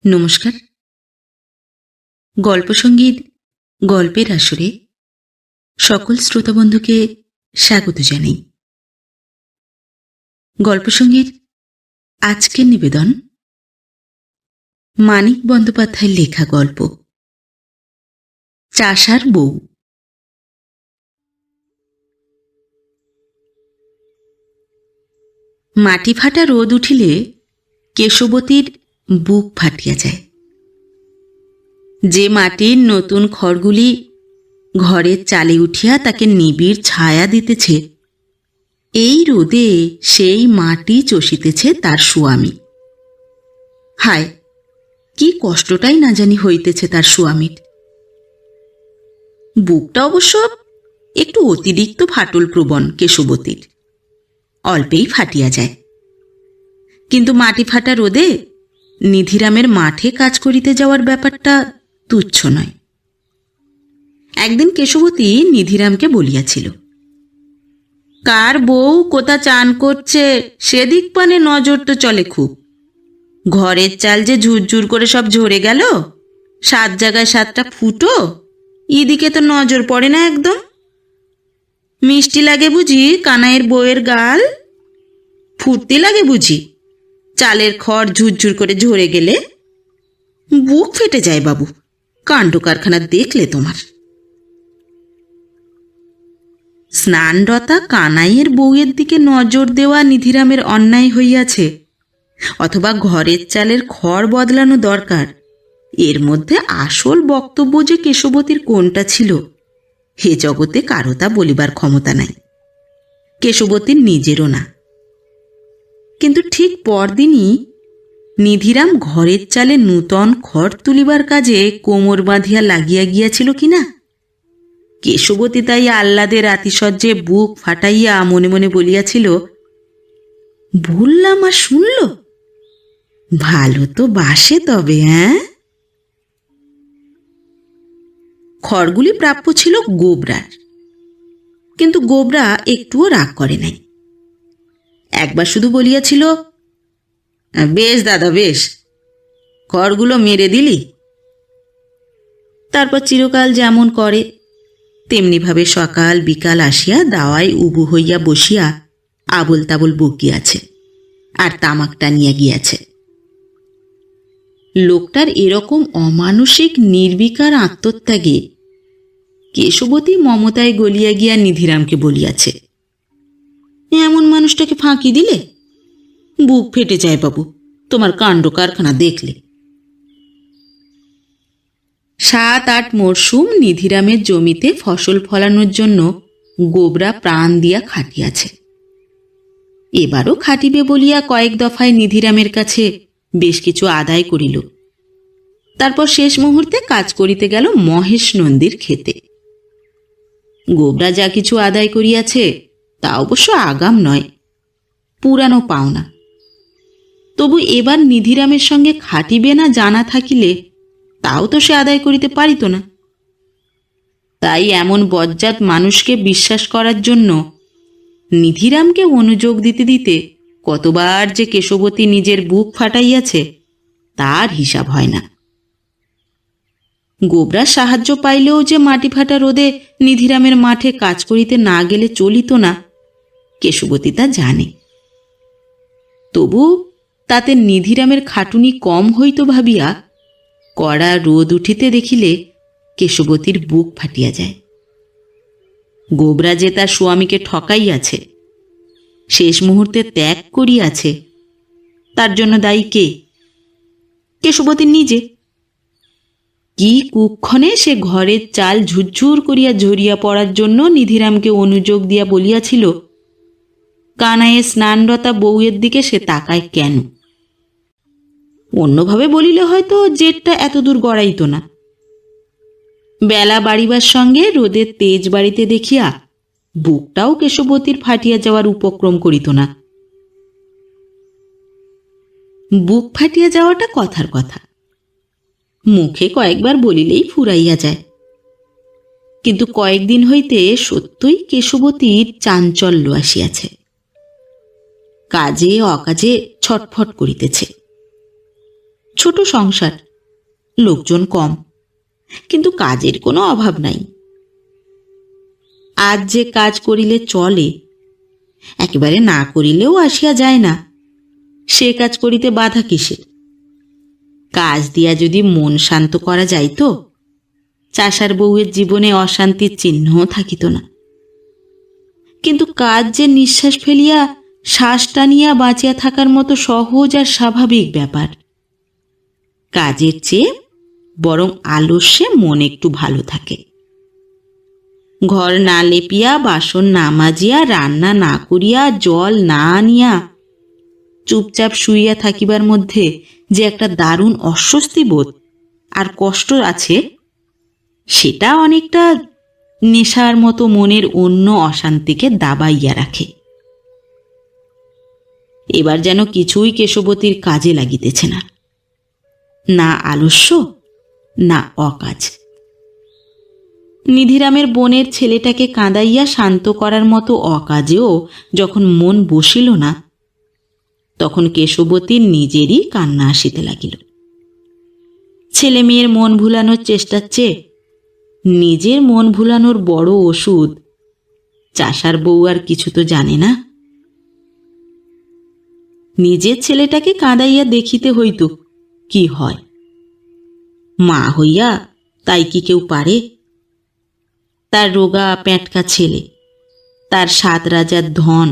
নমস্কার। গল্পসঙ্গীত গল্পের আসরে সকল শ্রোতাবন্ধুকে স্বাগত জানাই। গল্পসঙ্গীত আজকের নিবেদন মানিক বন্দ্যোপাধ্যায়ের লেখা গল্প চাষার বউ। মাটি ফাটা রোদ উঠিলে কেশবতীর বুক ফাটিয়া যায়। যে মাটির নতুন খড়গুলি ঘরের চালে উঠিয়া তাকে নিবিড় ছায়া দিতেছে, এই রোদে সেই মাটি চষিতেছে তার স্বামী। হায়, কি কষ্টটাই না জানি হইতেছে তার স্বামীর। বুকটা অবশ্য একটু অতিরিক্ত ফাটল প্রবণ কেশবতীর, অল্পেই ফাটিয়া যায়। কিন্তু মাটি ফাটা রোদে নিধিরামের মাঠে কাজ করিতে যাওয়ার ব্যাপারটা তুচ্ছ নয়। একদিন কেশবতী নিধিরামকে বলিয়াছিল, কার বউ কোথা চান করছে সেদিক পানে নজর তো চলে খুব। ঘরের চাল যে ঝুরঝুর করে সব ঝরে গেল, 7 জায়গায় 7টা ফুটো, এদিকে তো নজর পড়ে না একদম। মিষ্টি লাগে বুঝি কানাইয়ের বউয়ের গাল? ফুর্তি লাগে বুঝি চালের খড় ঝুরঝুর করে ঝরে গেলে? বুক ফেটে যায় বাবু কাণ্ড কারখানা দেখলে তোমার। স্নানরতা কানাইয়ের বউয়ের দিকে নজর দেওয়া নিধিরামের অন্যায় হইয়াছে, অথবা ঘরের চালের খড় বদলানো দরকার, এর মধ্যে আসল বক্তব্য যে কেশবতীর কোনটা ছিল, হে জগতে কারো তা বলিবার ক্ষমতা নাই, কেশবতীর নিজেরও না। কিন্তু ঠিক পরদিনই নিধিরাম ঘরের চালে নূতন খড় তুলিবার কাজে কোমর বাঁধিয়া লাগিয়া গিয়াছিল কিনা, কেশবতী তাই আহ্লাদের আতিশয্যে বুক ফাটাইয়া মনে মনে বলিয়াছিল, বললাম আর শুনল, ভালো তো বাসে তবে। খড়গুলি প্রাপ্য ছিল গোবরার, কিন্তু গোবরা একটুও রাগ করে নাই। একবার শুধু বলিয়াছিল, বেশ দাদা বেশ, খড়গুলো মেরে দিলি। তারপর চিরকাল যেমন করে তেমনিভাবে সকাল বিকাল আসিয়া দাওয়ায় উবু হইয়া বসিয়া আবল তাবল বকিয়াছে আর তামাক টানিয়া গিয়াছে। লোকটার এরকম অমানসিক নির্বিকার আত্মত্যাগে কেশবতী মমতায় গলিয়া গিয়া নিধিরামকে বলিয়াছে, এমন মানুষটাকে ফাঁকি দিলে? বুক ফেটে যায় বাবু তোমার কাণ্ড কারখানা দেখলে। 7-8 মরশুম নিধিরামের জমিতে ফসল ফলানোর জন্য গোবরা প্রাণ দিয়া খাটিয়াছে। এবারও খাটিবে বলিয়া কয়েক দফায় নিধিরামের কাছে বেশ কিছু আদায় করিল। তারপর শেষ মুহূর্তে কাজ করিতে গেল মহেশ নন্দীর ক্ষেতে। গোবরা যা কিছু আদায় করিয়াছে তা অবশ্য আগাম নয়, পুরানো পাওনা। তবু এবার নিধিরামের সঙ্গে খাটিবে না জানা থাকিলে তাও তো সে আদায় করিতে পারিত না। তাই এমন বজ্জাত মানুষকে বিশ্বাস করার জন্য নিধিরামকে অনুযোগ দিতে দিতে কতবার যে কেশবতী নিজের বুক ফাটাইয়াছে তার হিসাব হয় না। গোবরার সাহায্য পাইলেও যে মাটি ফাটা রোদে নিধিরামের মাঠে কাজ করিতে না গেলে চলিত না, কেশবতী তা জানে। তবু তাতে নিধিরামের খাটুনি কম হইত ভাবিয়া কড়া রোদ উঠিতে দেখিলে কেশবতীর বুক ফাটিয়া যায়। গোবরা যে তার স্বামীকে ঠকাইয়াছে, শেষ মুহূর্তে ত্যাগ করিয়াছে, তার জন্য দায়ী কে? কেশবতী নিজে। কি কুক্ষণে সে ঘরের চাল ঝুরঝুর করিয়া ঝরিয়া পড়ার জন্য নিধিরামকে অনুযোগ দিয়া বলিয়াছিল, কানাইয়ের স্নানরতা বউয়ের দিকে সে তাকায় কেন? অন্যভাবে বলিলে হয়তো জেদটা এত দূর গড়াইত না। বেলা বাড়িবার সঙ্গে রোদের তেজ বাড়িতে দেখিয়া বুকটাও কেশবতীর ফাটিয়া যাওয়ার উপক্রম করিত না। বুক ফাটিয়া যাওয়াটা কথার কথা, মুখে কয়েকবার বলিলেই ফুরাইয়া যায়। কিন্তু কয়েকদিন হইতে সত্যই কেশবতীর চাঞ্চল্য আসিয়াছে, কাজে অকাজে ছটফট করিতেছে। ছোট সংসার, লোকজন কম, কিন্তু কাজের কোনো অভাব নাই। আজ যে কাজ করিলে চলে, একেবারে না করিলেও আসিয়া যায় না, সে কাজ করিতে বাধা কিসের? কাজ দিয়া যদি মন শান্ত করা যাইত, চাষার বউয়ের জীবনে অশান্তির চিহ্নও থাকিত না। কিন্তু কাজ যে নিঃশ্বাস ফেলিয়া শ্বাস টানিয়া বাঁচিয়া থাকার মতো সহজ আর স্বাভাবিক ব্যাপার। কাজের চেয়ে বরং আলস্যে মন একটু ভালো থাকে। ঘর না লেপিয়া, বাসন না মাজিয়া, রান্না না করিয়া, জল না আনিয়া চুপচাপ শুইয়া থাকিবার মধ্যে যে একটা দারুণ অস্বস্তি বোধ আর কষ্ট আছে, সেটা অনেকটা নেশার মতো মনের অন্য অশান্তিকে দাবাইয়া রাখে। এবার যেন কিছুই কেশবতীর কাজে লাগিতেছে না, না আলস্য, না অকাজ। নিধিরামের বোনের ছেলেটাকে কাঁদাইয়া শান্ত করার মতো অকাজেও যখন মন বসিল না, তখন কেশবতীর নিজেরই কান্না আসিতে লাগিল। ছেলে মেয়ের মন ভুলানোর চেষ্টার চেয়ে নিজের মন ভুলানোর বড় ওষুধ চাষার বউ আর কিছু তো জানে না। নিজের ছেলেটাকে কাঁদাইয়া দেখিতে হইত কি হয়। মা হইয়া তাই কি কেউ পারে? তার রোগা প্যাঁটকা ছেলে, তার 7 রাজার ধন,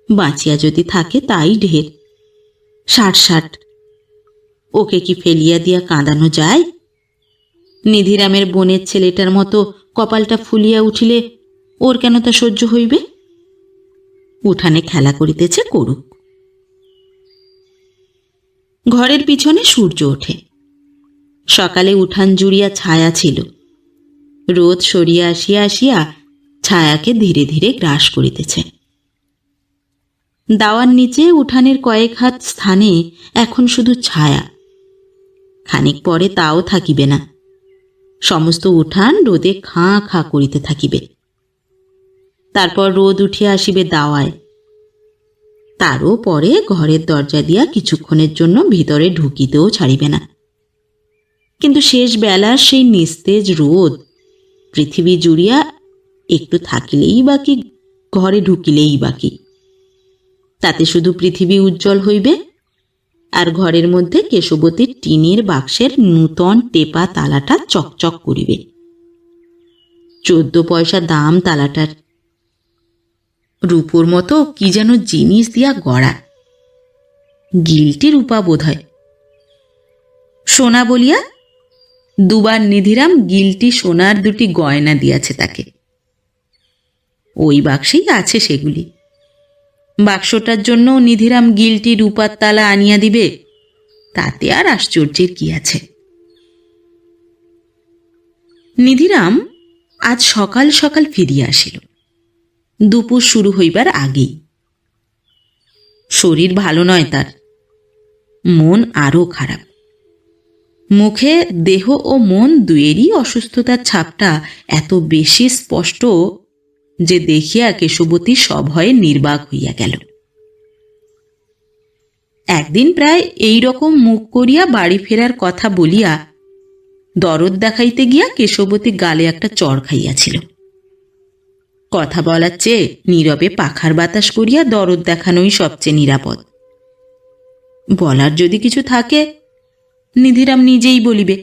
বাঁচিয়া যদি থাকে তাই ঢের। 60 ওকে কি ফেলিয়া দিয়া কাঁদানো যায়? নিধিরামের বোনের ছেলেটার মতো কপালটা ফুলিয়া উঠিলে ওর কেন তা সহ্য হইবে? উঠানে খেলা করিতেছে, করুক। ঘরের পিছনে সূর্য ওঠে। সকালে উঠান জুড়িয়া ছায়া ছিল, রোদ সরিয়া আসিয়া আসিয়া ছায়াকে ধীরে ধীরে গ্রাস করিতেছে। দাওয়ার নিচে উঠানের কয়েক হাত স্থানে এখন শুধু ছায়া, খানিক পরে তাও থাকিবে না। সমস্ত উঠান রোদে খাঁ খাঁ করিতে থাকিবে। তারপর রোদ উঠিয়া আসিবে দাওয়ায়। তারও পরে ঘরের দরজা দিয়া কিছুক্ষণের জন্য ভিতরে ঢুকিতেও ছাড়িবে না। কিন্তু শেষ বেলার সেই নিস্তেজ রোদ পৃথিবী জুড়িয়া একটু থাকিলেই বাকি, ঘরে ঢুকিলেই বাকি। তাতে শুধু পৃথিবী উজ্জ্বল হইবে, আর ঘরের মধ্যে কেশবতীর টিনের বাক্সের নূতন টেপা তালাটা চকচক করিবে। 14 পয়সা দাম তালাটার। রূপোর মতো কি যেন জিনিস দিয়া গড়া, গিলটি রূপা বোধ হয়। সোনা বলিয়া দুবার নিধিরাম গিলটি সোনার 2টি গয়না দিয়াছে তাকে। ওই বাক্সেই আছে সেগুলি। বাক্সটার জন্য নিধিরাম গিলটি রূপার তালা আনিয়া দিবে, তাতে আর আশ্চর্যের কি আছে? নিধিরাম আজ সকাল সকাল ফিরিয়া আসিল, দুপুর শুরু হইবার আগেই। শরীর ভালো নয় তার, মন আরও খারাপ। মুখে দেহ ও মন দুয়েরই অসুস্থতার ছাপটা এত বেশি স্পষ্ট যে দেখিয়া কেশবতী সভয়ে নির্বাক হইয়া গেল। একদিন প্রায় এই রকম মুখ করিয়া বাড়ি ফেরার কথা বলিয়া দরদ দেখাইতে গিয়া কেশবতী গালে একটা চড় খাইয়াছিল। কথা বলার চেয়ে নীরবে পাখার বাতাস করিয়া দরদ দেখানোই সবচেয়ে নিরাপদ। বলার যদি কিছু থাকে নিধিরাম নিজেই বলিবে,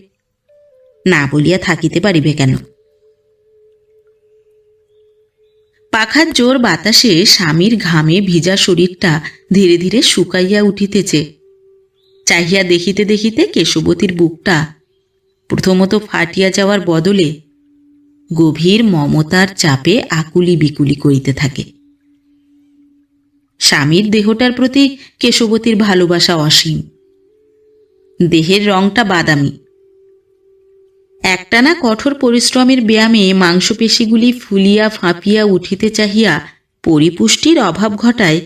না বলিয়া থাকিতে পারিবে কেন? পাখার জোর বাতাসে স্বামীর ঘামে ভিজা শরীরটা ধীরে ধীরে শুকাইয়া উঠিতেছে। চাহিয়া দেখিতে দেখিতে কেশবতীর বুকটা প্রথমত ফাটিয়া যাওয়ার বদলে গভীর মমতার চাপে আকুলি বিকুলি করিতে থাকে। স্বামীর দেহটার প্রতি কেশবতীর ভালোবাসা অসীম। দেহের রংটা বাদামি। একটানা কঠোর পরিশ্রমের ব্যায়ামে মাংসপেশিগুলি ফুলিয়া ফাঁপিয়া উঠিতে চাহিয়া পরিপুষ্টির অভাব ঘটায়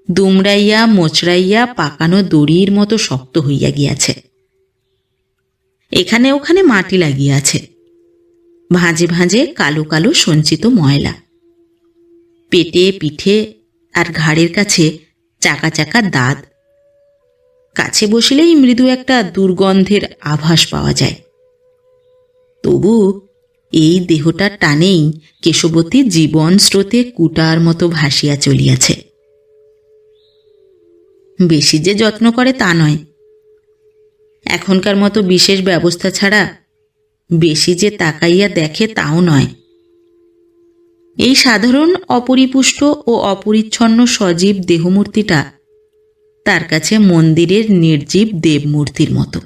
দুমড়াইয়া মোচড়াইয়া পাকানো দড়ির মতো শক্ত হইয়া গিয়াছে। এখানে ওখানে মাটি লাগিয়াছে, ভাঁজে ভাঁজে কালো কালো সঞ্চিত ময়লা। পেটে পিঠে আর ঘাড়ের কাছে চাকা চাকা দাঁত। কাছে বসিলেই মৃদু একটা দুর্গন্ধের আভাস পাওয়া যায়। তবু এই দেহটার টানেই কেশবতী জীবন স্রোতে কুটার মতো ভাসিয়া চলিয়াছে। বেশি যে যত্ন করে তা নয়, এখনকার মতো বিশেষ ব্যবস্থা ছাড়া বেশি যে তাকাইয়া দেখে তাও নয়। এই সাধারণ অপরিপুষ্ট ও অপরিচ্ছন্ন সজীব দেহমূর্তিটা তার কাছে মন্দিরের নির্জীব দেবমূর্তির মতো।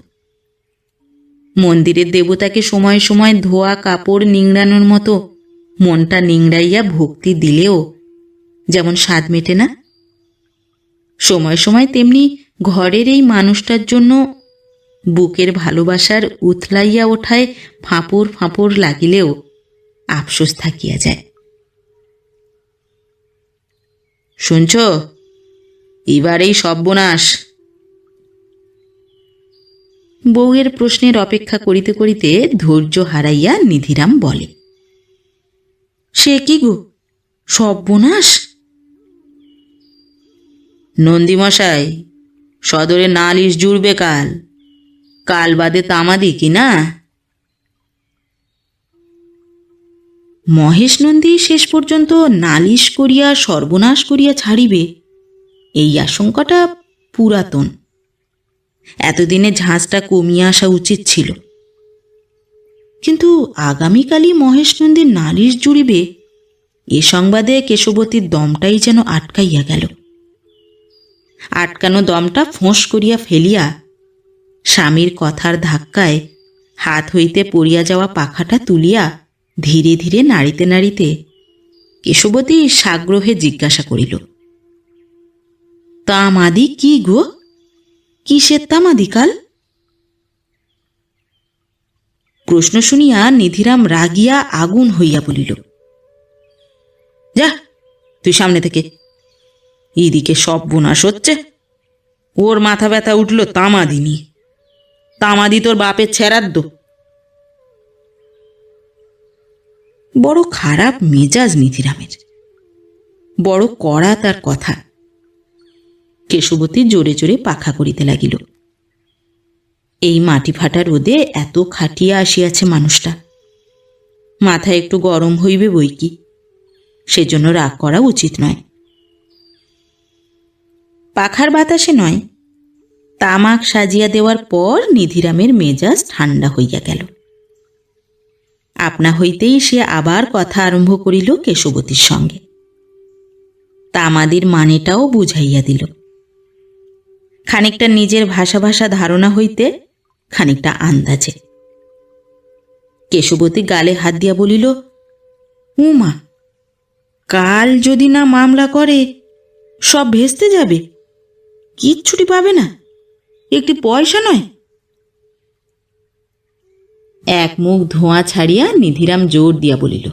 মন্দিরের দেবতাকে সময় সময় ধোয়া কাপড় নিংড়ানোর মতো মনটা নিংড়াইয়া ভক্তি দিলেও যেমন স্বাদ মেটে না, সময় সময় তেমনি ঘরের এই মানুষটার জন্য বুকের ভালোবাসার উথলাইয়া ওঠায় ফাঁপড় ফাঁপড় লাগিলেও আফসোস থাকিয়া যায়। শুনছ, এবার এই সর্বনাশ। বউয়ের প্রশ্নের অপেক্ষা করিতে করিতে ধৈর্য হারাইয়া নিধিরাম বলে, সে কি গো, সর্বনাশ? নন্দীমশাই, সদরে নালিশ জুড়বে কাল, কাল বাদে তামাদি কি না? মহেশ নন্দী শেষ পর্যন্ত নালিশ করিয়া সর্বনাশ করিয়া ছাড়িবে, এই আশঙ্কাটা পুরাতন। এতদিনে ঝাঁজটা কমিয়া আসা উচিত ছিল, কিন্তু আগামীকালই মহেশ নন্দীর নালিশ জুড়িবে এ সংবাদে কেশবতীর দমটাই যেন আটকাইয়া গেল। আটকানো দমটা ফোঁস করিয়া ফেলিয়া স্বামীর কথার ধাক্কায় হাত হইতে পড়িয়া যাওয়া পাখাটা তুলিয়া ধীরে ধীরে নাড়িতে নাড়িতে কেশবতী সাগ্রহে জিজ্ঞাসা করিল, তামাদি কি গো? কিসের তামাদি কাল? প্রশ্ন শুনিয়া নিধিরাম রাগিয়া আগুন হইয়া বলিল, যা তুই সামনে থেকে, এদিকে সব বোনাস হচ্ছে। ওর মাথা ব্যথা উঠল তামাদি নিয়ে। তামাদি তোর বাপের ছেড়াদ্দ। বড় খারাপ মেজাজ নিধিরামের, বড় কড়া তার কথা। কেশবতী জোরে জোরে পাখা করিতে লাগিল। এই মাটি ফাটা রোদে এত খাটিয়া আসিয়াছে মানুষটা, মাথা একটু গরম হইবে বই কি, সেজন্য রাগ করা উচিত নয়। পাখার বাতাসে নয়, তামাক সাজিয়া দেওয়ার পর নিধিরামের মেজাজ ঠান্ডা হইয়া গেল। আপনা হইতেই সে আবার কথা আরম্ভ করিল কেশবতীর সঙ্গে। তামাদির মানেটাও বুঝাইয়া দিল, খানিকটা নিজের ভাষা ভাষা ধারণা হইতে, খানিকটা আন্দাজে। কেশবতী গালে হাত দিয়া বলিল, উমা, কাল যদি না মামলা করে সব ভেস্তে যাবে, কিচ্ছুটি পাবে না, একটি পয়সা নয়। এক মুখ ধোঁয়া ছাড়িয়া নিধিরাম জোর দিয়া বলিল,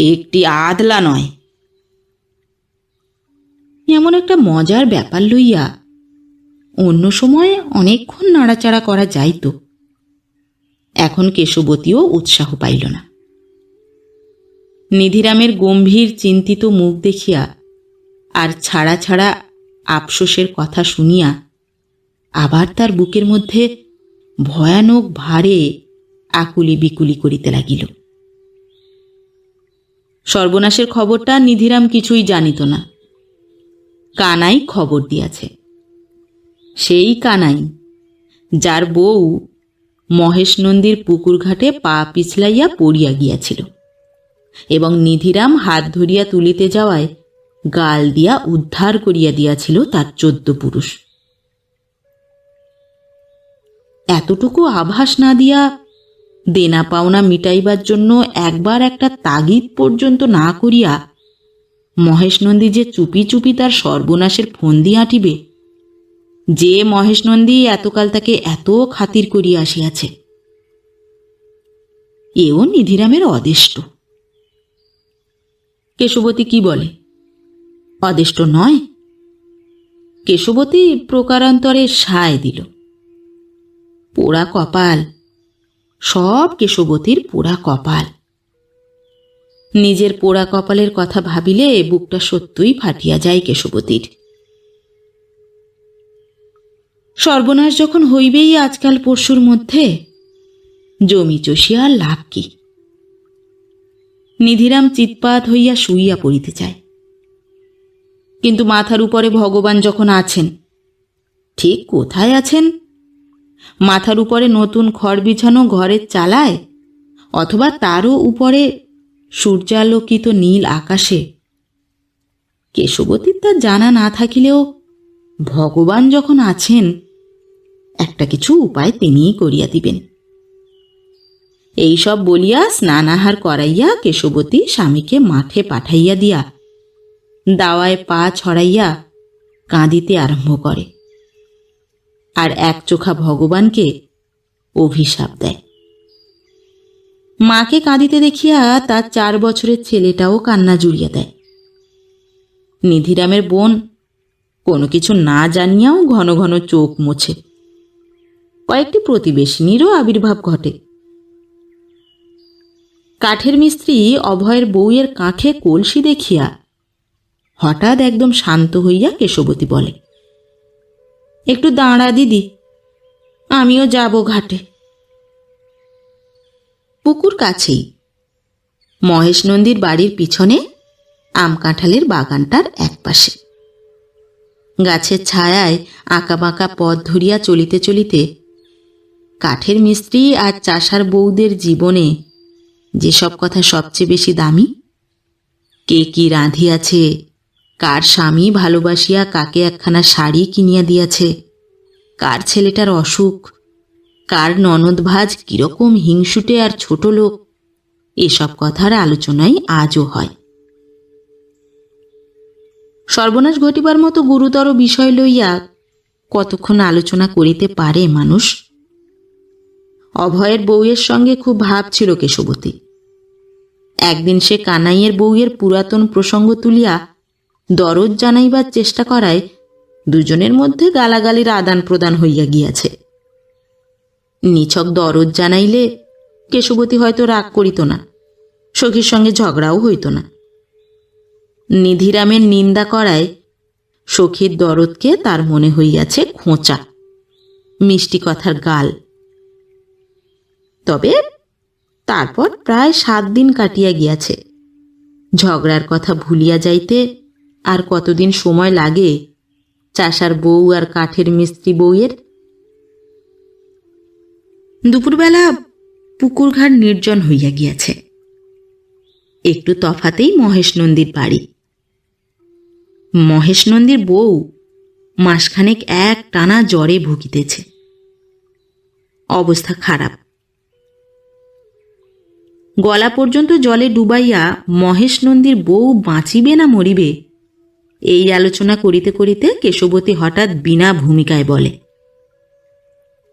একটি আধলা নয়। এমন একটা মজার ব্যাপার লইয়া অন্য সময় অনেকক্ষণ নাড়াচাড়া করা যাইত, এখন কেশবতীও উৎসাহ পাইল না। নিধিরামের গম্ভীর চিন্তিত মুখ দেখিয়া আর ছাড়া ছাড়া আফসোসের কথা শুনিয়া আবার তার বুকের মধ্যে ভয়ানক ভারে আকুলি বিকুলি করিতে লাগিল। সর্বনাশের খবরটা নিধিরাম কিছুই জানিত না, কানাই খবর দিয়াছে। সেই কানাই যার বউ মহেশ নন্দীর পুকুর ঘাটে পা পিছলাইয়া পড়িয়া গিয়াছিল এবং নিধিরাম হাত ধরিয়া তুলিতে যাওয়ায় গাল দিয়া উদ্ধার করিয়া দিয়াছিল তার 14 পুরুষ। এতটুকু আভাস না দিয়া দেনা পাওনা মিটাইবার জন্য একবার একটা তাগিদ পর্যন্ত না করিয়া মহেশ নন্দী যে চুপি চুপি তার সর্বনাশের ফন্দি আঁটিবে, যে মহেশ নন্দী এতকাল তাকে এত খাতির করিয়া আসিয়াছে, এও নিধিরামের অদেষ্ট। কেশবতী কি বলে? অদেষ্ট নয়। কেশবতী প্রকারান্তরে সায় দিল। পোড়া কপাল, সব কেশবতীর পোড়া কপাল। নিজের পোড়া কপালের কথা ভাবিলে বুকটা সত্যই ফাটিয়া যায় কেশবতীর। সর্বনাশ যখন হইবেই আজকাল পরশুর মধ্যে, জমি চষিয়া আর লাভ কি? নিধিরাম চিৎপাত হইয়া শুইয়া পড়িতে চায়, কিন্তু মাথার উপরে ভগবান যখন আছেন, ঠিক কোথায় আছেন? মাথার উপরে নতুন খড় বিছানো ঘরের চালায়, অথবা তারও উপরে সূর্যালোকিত নীল আকাশে? কেশবতীর তা জানা না থাকিলেও ভগবান যখন আছেন, একটা কিছু উপায় তিনিই করিয়া দিবেন। এইসব বলিয়া স্নানাহার করাইয়া কেশবতী স্বামীকে মাঠে পাঠাইয়া দিয়া দাওয়ায় পা ছড়াইয়া কাঁদিতে আরম্ভ করে, আর একচোখা ভগবানকে অভিশাপ দেয়। মাকে কাঁদিতে দেখিয়া তার 4 বছরের ছেলেটাও কান্না জুড়িয়া দেয়। নিধিরামের বোন কোনো কিছু না জানিয়াও ঘন ঘন চোখ মোছে। কয়েকটি প্রতিবেশিনীরও আবির্ভাব ঘটে। কাঠের মিস্ত্রি অভয়ের বউয়ের কাঁখে কলসি দেখিয়া হঠাৎ একদম শান্ত হইয়া কেশবতী বলে, একটু দাঁড়া দিদি, আমিও যাব ঘাটে। পুকুর কাছেই, মহেশ নন্দীর বাড়ির পিছনে আম কাঁঠালের বাগানটার একপাশে। গাছের ছায়ায় আঁকাবাঁকা পথ ধরিয়া চলিতে চলিতে কাঠের মিস্ত্রি আর চাষার বউদের জীবনে যেসব কথা সবচেয়ে বেশি দামি, কে কি রাঁধিয়াছে, কার স্বামী ভালোবাসিয়া কাকে একখানা শাড়ি কিনিয়া দিয়াছে, কার ছেলেটার অসুখ, কার ননদ ভাজ কিরকম হিংসুটে আর ছোট লোক, এসব কথার আলোচনাই আজও হয়। সর্বনাশ ঘটিবার মতো গুরুতর বিষয় লইয়া কতক্ষণ আলোচনা করিতে পারে মানুষ? অভয়ের বউয়ের সঙ্গে খুব ভাব ছিল কেশবতী। একদিন সে কানাইয়ের বউয়ের পুরাতন প্রসঙ্গ তুলিয়া দরদ জানাইবার চেষ্টা করায় দুজনের মধ্যে গালাগালির আদান প্রদান হইয়া গিয়াছে। নিছক দরদ জানাইলে কেশবতী হয়তো রাগ করিত না, সখীর সঙ্গে ঝগড়াও হইত না। নিধিরামের নিন্দা করায় সখীর দরদকে তার মনে হইয়াছে খোঁচা, মিষ্টি কথার গাল। তবে তারপর প্রায় 7 দিন কাটিয়া গিয়াছে। ঝগড়ার কথা ভুলিয়া যাইতে আর কতদিন সময় লাগে চাষার বউ আর কাঠের মিস্ত্রি বউয়ের? দুপুরবেলা পুকুরঘাট নির্জন হইয়া গিয়াছে। একটু তফাতেই মহেশ নন্দীর বাড়ি। মহেশ নন্দীর বউ মাসখানেক এক টানা জ্বরে ভুগিতেছে, অবস্থা খারাপ। গলা পর্যন্ত জলে ডুবাইয়া মহেশ নন্দীর বউ বাঁচিবে না মরিবে, এই আলোচনা করিতে করিতে কেশবতী হঠাৎ বিনা ভূমিকায় বলে,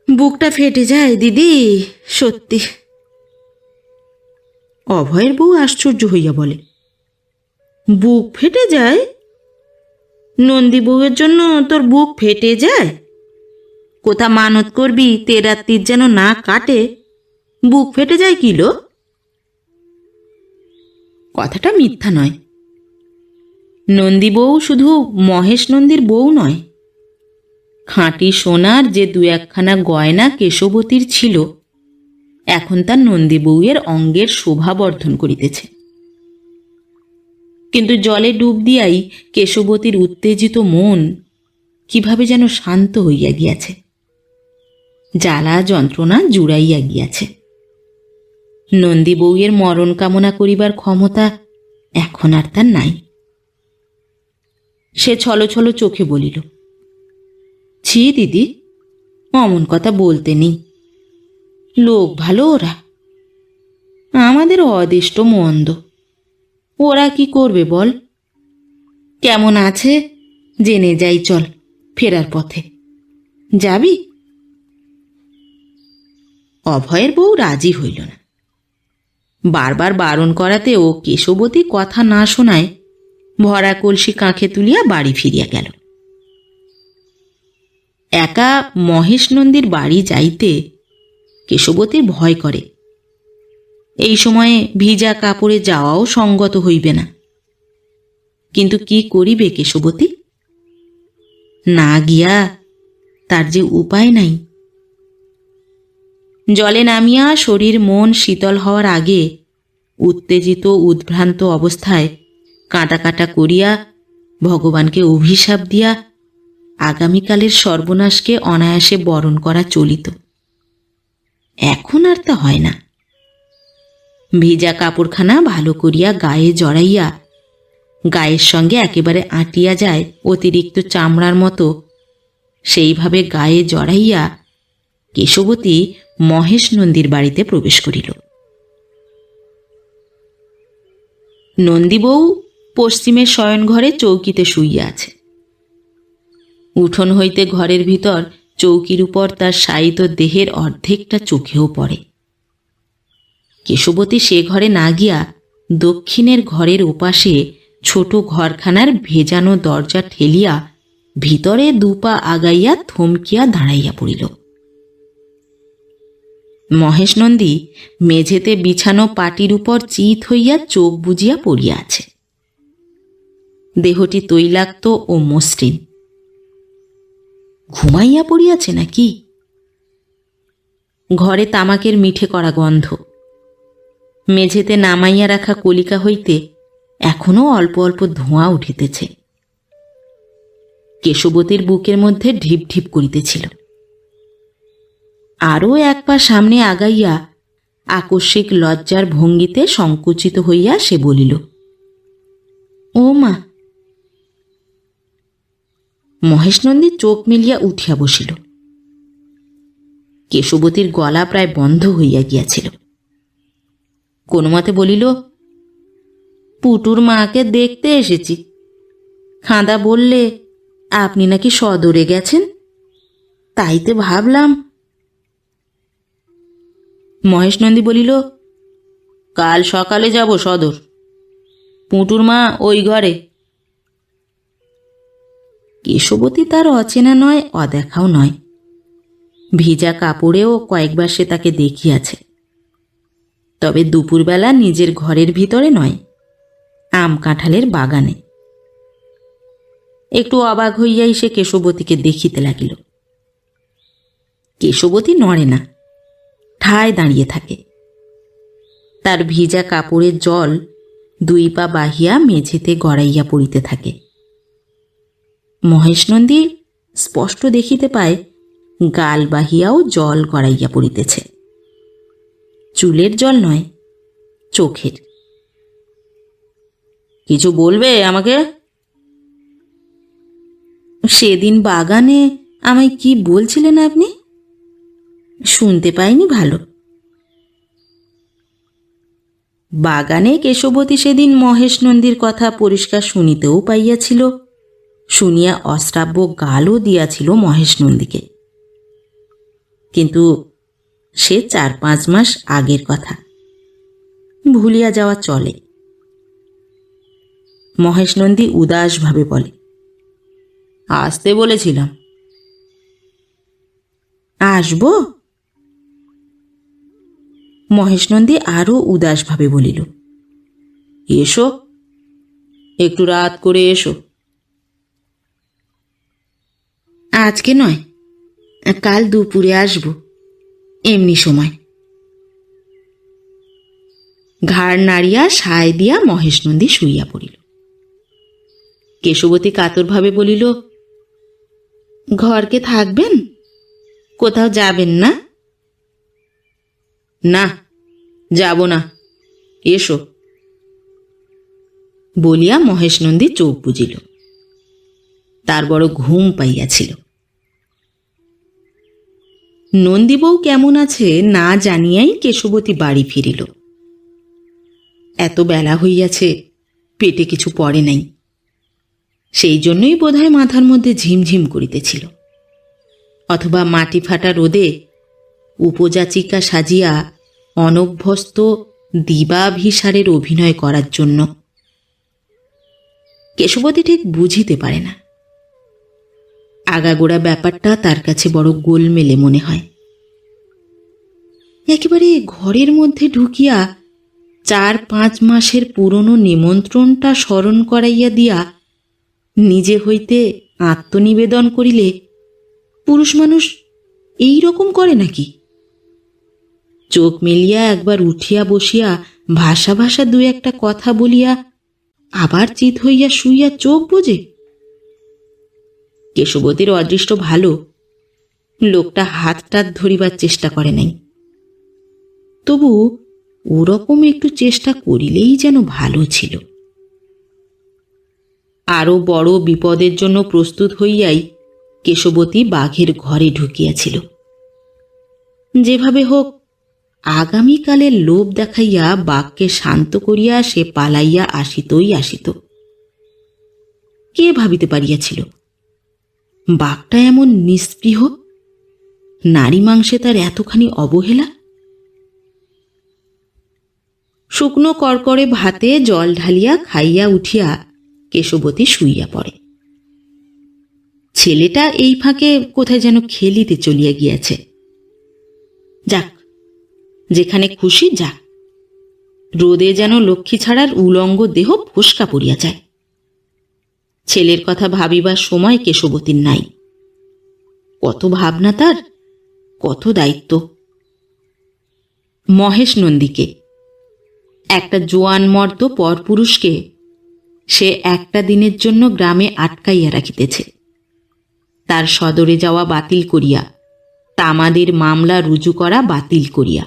বুকটা ফেটে যায় দিদি, সত্যি। অভয়ের বউ আশ্চর্য হইয়া বলে, বুক ফেটে যায়? নন্দী বউয়ের জন্য তোর বুক ফেটে যায়? কোথা মানত করবি তেরার তীর যেন না কাটে, বুক ফেটে যায় কিলো? কথাটা মিথ্যা নয়। নন্দী বউ শুধু মহেশ নন্দীর বউ নয়, খাঁটি সোনার যে 2-1খানা গয়না কেশবতীর ছিল, এখন তার নন্দী বউয়ের অঙ্গের শোভা বর্ধন করিতেছে। কিন্তু জলে ডুব দিয়াই কেশবতীর উত্তেজিত মন কিভাবে যেন শান্ত হইয়া গিয়াছে, জ্বালা যন্ত্রণা জুড়াইয়া গিয়াছে। নন্দী বউয়ের মরণ কামনা করিবার ক্ষমতা এখন আর তার নাই। সে ছলো ছলো চোখে বলিল, ছি দিদি, অমন কথা বলতে নেই, লোক ভালো ওরা, আমাদের অদিষ্ট মন্দ, ওরা কি করবে বল? কেমন আছে জেনে যাই, চল ফেরার পথে যাবি? অভয়ের বউ রাজি হইল না। বারবার বারণ করাতেও কেশবতী কথা না শোনায় ভরা কলসি কাঁখে তুলিয়া বাড়ি ফিরিয়া গেল। একা মহেশ নন্দীর বাড়ি যাইতে কেশবতীর ভয় করে। এই সময়ে ভিজা কাপড়ে যাওয়াও সঙ্গত হইবে না। কিন্তু কি করিবে কেশবতী? না গিয়া তার যে উপায় নাই। জলে নামিয়া শরীর মন শীতল হওয়ার আগে উত্তেজিত উদ্ভ্রান্ত অবস্থায় কাঁটা কাটা করিয়া ভগবানকে অভিশাপ দিয়া আগামীকালের সর্বনাশকে অনায়াসে বরণ করা চলিত। এখন আর তা হয় না। ভিজা কাপড়খানা ভালো করিয়া গায়ে জড়াইয়া গায়ের সঙ্গে একেবারে আঁটিয়া যায় অতিরিক্ত চামড়ার মতো, সেইভাবে গায়ে জড়াইয়া কেশবতী মহেশ নন্দীর বাড়িতে প্রবেশ করিল। নন্দীবউ পশ্চিমের শয়নঘরে চৌকিতে শুইয়া আছে। উঠোন হইতে ঘরের ভিতর চৌকির উপর তার শায়িত দেহের অর্ধেকটা চোখেও পড়ে। কেশবতী সে ঘরে না গিয়া দক্ষিণের ঘরের ওপাশে ছোট ঘরখানার ভেজানো দরজা ঠেলিয়া ভিতরে দুপা আগাইয়া থমকিয়া দাঁড়াইয়া পড়িল। মহেশ নন্দী মেঝেতে বিছানো পাটির উপর চিত হইয়া চোখ বুজিয়া পড়িয়া আছে। দেহটি তৈলাক্ত ও মসৃণ। ঘুমাইয়া পড়িয়াছে নাকি? ঘরে তামাকের মিঠে করা গন্ধ। মেঝেতে নামাইয়া রাখা কলিকা হইতে এখনো অল্প অল্প ধোঁয়া উঠিতেছে। কেশবতীর বুকের মধ্যে ঢিপ ঢিপ করিতেছিল। আরও এক পা সামনে আগাইয়া আকস্মিক লজ্জার ভঙ্গিতে সংকুচিত হইয়া সে বলিল, ও মা। মহেশনন্দী চোখ মেলিয়া উঠিয়া বসিল। কেশবতীর গলা প্রায় বন্ধ হইয়া গিয়াছিল। কোনো মতে বলিল, পুটুর মাকে দেখতে এসেছি। খাঁদা বললে আপনি নাকি সদরে গেছেন, তাইতে ভাবলাম। মহেশনন্দী বলিল, কাল সকালে যাব সদর। পুটুর মা ওই ঘরে। কেশবতী তার অচেনা নয়, অদেখাও নয়। ভিজা কাপড়েও কয়েকবার সে তাকে দেখিয়াছে, তবে দুপুরবেলা নিজের ঘরের ভিতরে নয়, আম কাঁঠালের বাগানে। একটু অবাক হইয়াই সে কেশবতীকে দেখিতে লাগিল। কেশবতী নড়ে না, ঠায় দাঁড়িয়ে থাকে। তার ভিজা কাপড়ের জল দুই পা বাহিয়া মেঝেতে গড়াইয়া পড়িতে থাকে। মহেশনন্দী স্পষ্ট দেখিতে পায় গাল বাহিয়াও জল গড়াইয়া পড়িতেছে। চুলের জল নয়, চোখের। কিছু বলবে আমাকে? সেদিন বাগানে আমায় কি বলছিলেন আপনি? শুনতে পাইনি ভালো। বাগানে কেশবতী সেদিন মহেশ নন্দীর কথা পরিষ্কার শুনিতেও পাইয়াছিল, শুনিয়া অশ্রাব্য গালও দিয়াছিল মহেশ নন্দীকে। কিন্তু সে 4-5 মাস আগের কথা, ভুলিয়া যাওয়া চলে। মহেশ নন্দী উদাসভাবে বলে, আসতে বলেছিলাম। আসব? মহেশনন্দী আরও উদাসভাবে বলিল, এসো, একটু রাত করে এসো। আজকে নয়, কাল দুপুরে আসব, এমনি সময়। ঘাড় নাড়িয়া সায় দিয়া মহেশনন্দী শুইয়া পড়িল। কেশবতী কাতরভাবে বলিল, ঘরকে থাকবেন? কোথাও যাবেন না? না, যাব না, এসো বলিয়া মহেশনন্দী চোখ বুজিল। তার বড় ঘুম পাইয়াছিল। নন্দীবউ কেমন আছে না জানিয়াই কেশবতী বাড়ি ফিরিল। এত বেলা হইয়াছে, পেটে কিছু পড়ে নাই। সেই জন্যই বোধহয় মাথার মধ্যে ঝিমঝিম করিতেছিল, অথবা মাটি ফাটা রোদে উপযাচিকা সাজিয়া অনভ্যস্ত দিবাভিসারের অভিনয় করার জন্য। কেশবতী ঠিক বুঝিতে পারে না। আগাগোড়া ব্যাপারটা তার কাছে বড় গোলমেলে মনে হয়। একেবারে ঘরের মধ্যে ঢুকিয়া 4-5 মাসের পুরনো নিমন্ত্রণটা স্মরণ করাইয়া দিয়া নিজে হইতে আত্মনিবেদন করিলে পুরুষ মানুষ এই রকম করে নাকি? চোখ মেলিয়া একবার উঠিয়া বসিয়া ভাষা ভাষা দু একটা কথা বলিয়া আবার চিত হইয়া শুইয়া চোখ বোঝে। কেশবতীর অদৃষ্ট ভালো, লোকটা হাতটাত ধরিবার চেষ্টা করে নাই। তবু ওরকম একটু চেষ্টা করিলেই যেন ভালো ছিল। আরো বড় বিপদের জন্য প্রস্তুত হইয়াই কেশবতী বাঘের ঘরে ঢুকিয়াছিল। যেভাবে হোক আগামীকালের লোভ দেখাইয়া বাঘকে শান্ত করিয়া সে পালাইয়া আসিতই আসিত। কে ভাবিতে পারিয়াছিল বাঘটা এমন নিস্পৃহ, নারী মাংসে তার এতখানি অবহেলা? শুকনো করকরে ভাতে জল ঢালিয়া খাইয়া উঠিয়া কেশবতী শুইয়া পড়ে। ছেলেটা এই ফাঁকে কোথায় যেন খেলিতে চলিয়া গিয়াছে। যাক, যেখানে খুশি যাক, রোদে যেন লক্ষ্মী ছাড়ার উলঙ্গ দেহ ফোস্কা পড়িয়া যায়। ছেলের কথা ভাবিবার সময় কেশবতীর নাই। কত ভাবনা তার, কত দায়িত্ব। মহেশ নন্দীকে, একটা জোয়ান মর্দ পরপুরুষকে সে একটা দিনের জন্য গ্রামে আটকাইয়া রাখিতেছে। তার সদরে যাওয়া বাতিল করিয়া, তামাদের মামলা রুজু করা বাতিল করিয়া।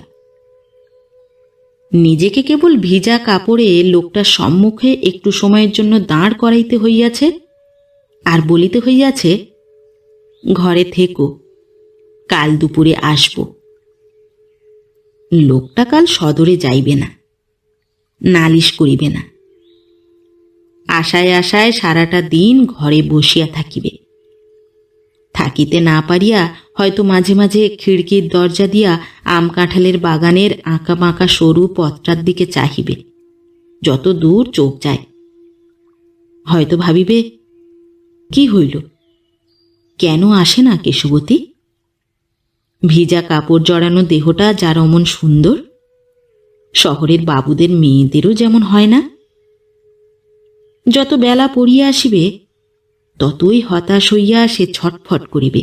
নিজেকে কেবল ভিজা কাপড়ে লোকটার সম্মুখে একটু সময়ের জন্য দাঁড় করাইতে হইয়াছে, আর বলিতে হইয়াছে, ঘরে থেকো, কাল দুপুরে আসব। লোকটা কাল সদরে যাইবে না, নালিশ করিবে না। আশায় আশায় সারাটা দিন ঘরে বসিয়া থাকিবে। থাকিতে না পারিয়া হয়তো মাঝে মাঝে খিড়কির দরজা দিয়া আম কাঁঠালের বাগানের আঁকা বাঁকা সরু পথটার দিকে চাহিবে, যত দূর চোখ যায়। হয়তো ভাবিবে, কি হইল, কেন আসে না কেশবতী? ভিজা কাপড় জড়ানো দেহটা যার অমন সুন্দর, শহরের বাবুদের মেয়েদেরও যেমন হয় না। যত বেলা পড়িয়া আসিবে ততই হতাশ হইয়া সে ছটফট করিবে।